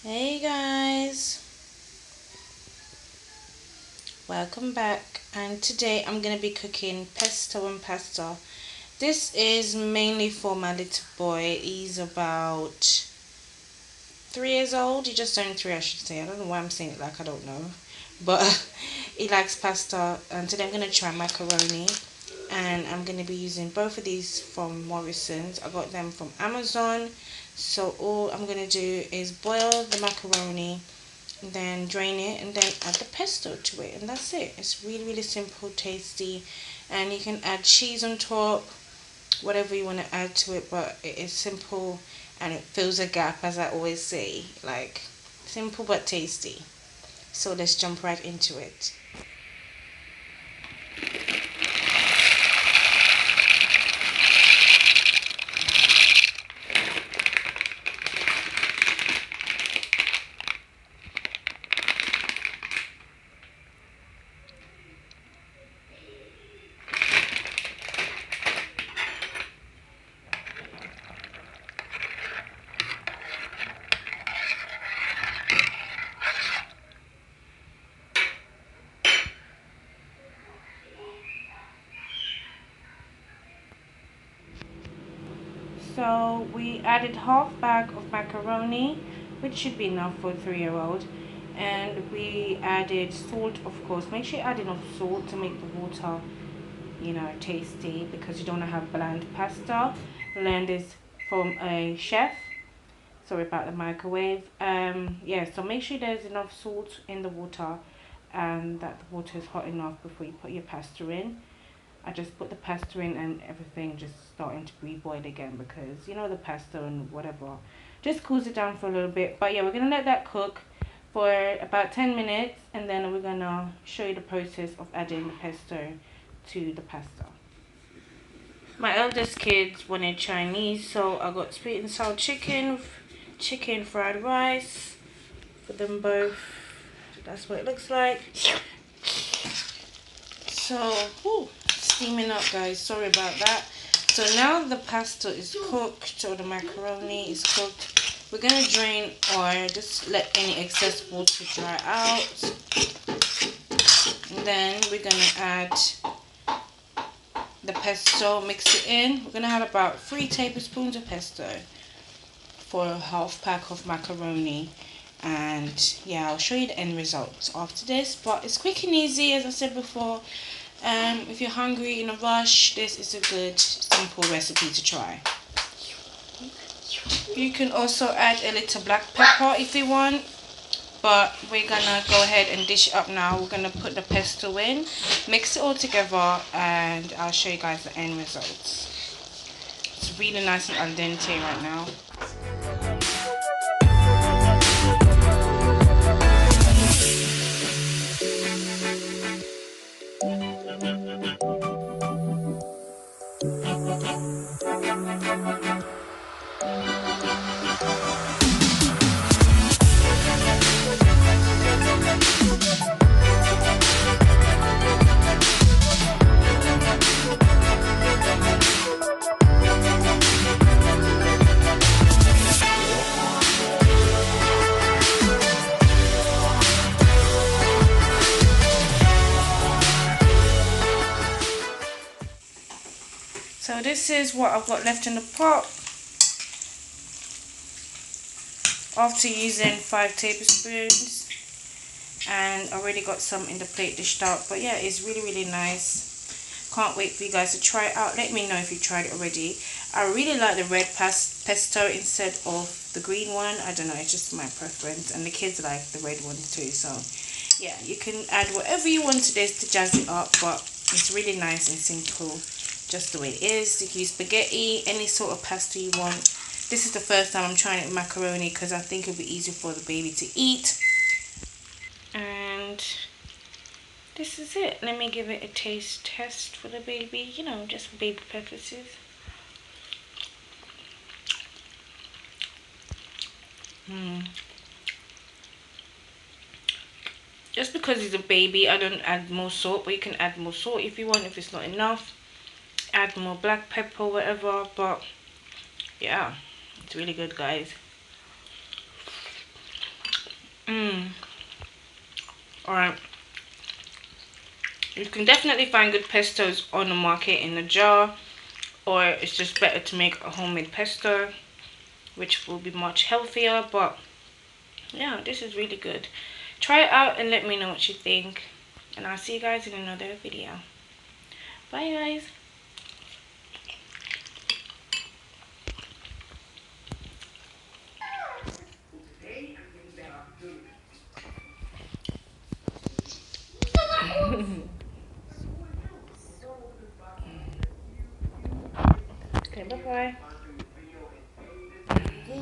Hey guys, welcome back. And today I'm gonna be cooking pesto and pasta. This is mainly for my little boy. He's about 3 years old. He just turned three, I should say. I don't know why I'm saying it like I don't know, but he likes pasta. And today I'm gonna try macaroni, and I'm gonna be using both of these from Morrison's. I got them from Amazon. So all I'm gonna do is boil the macaroni, then drain it, and then add the pesto to it, and that's it. It's really simple, tasty, and you can add cheese on top, whatever you want to add to it, but it is simple and it fills a gap, as I always say. Like, simple but tasty. So let's jump right into it. So we added half bag of macaroni, which should be enough for a 3-year-old, and we added salt, of course. Make sure you add enough salt to make the water, tasty, because you don't want to have bland pasta. Learned this from a chef. Sorry about the microwave. Yeah, so make sure there's enough salt in the water and that the water is hot enough before you put your pasta in. I just put the pasta in and everything just starting to reboil again, because the pasta and whatever just cools it down for a little bit. But yeah, we're gonna let that cook for about 10 minutes, and then we're gonna show you the process of adding the pesto to the pasta. My eldest kids wanted Chinese, so I got sweet and sour chicken, chicken fried rice for them both. That's what it looks like. So, steaming up, guys. Sorry about that. So now the pasta is cooked, or the macaroni is cooked. We're gonna drain, or just let any excess water dry out. And then we're gonna add the pesto, mix it in. We're gonna add about 3 tablespoons of pesto for a half pack of macaroni. And yeah, I'll show you the end results after this, but it's quick and easy, as I said before. If you're hungry in a rush, this is a good simple recipe to try. You can also add a little black pepper if you want, but we're gonna go ahead and dish it up now. We're gonna put the pesto in, mix it all together, and I'll show you guys the end results. It's really nice and al dente right now. So this is what I've got left in the pot after using 5 tablespoons, and already got some in the plate dished out. But yeah, it's really nice. Can't wait for you guys to try it out. Let me know if you tried it already. I really like the red pesto instead of the green one. I don't know, it's just my preference, and the kids like the red one too. So yeah, you can add whatever you want to this to jazz it up, but it's really nice and simple, just the way it is. You can use spaghetti, any sort of pasta you want. This is the first time I'm trying it with macaroni, because I think it'll be easier for the baby to eat. And this is it. Let me give it a taste test for the baby, just for baby purposes. Just because he's a baby, I don't add more salt, but you can add more salt if you want. If it's not enough, add more black pepper, whatever. But yeah, it's really good, guys. Alright. You can definitely find good pestos on the market in a jar, or it's just better to make a homemade pesto, which will be much healthier. But yeah, this is really good. Try it out and let me know what you think. And I'll see you guys in another video. Bye guys. Okay, bye bye.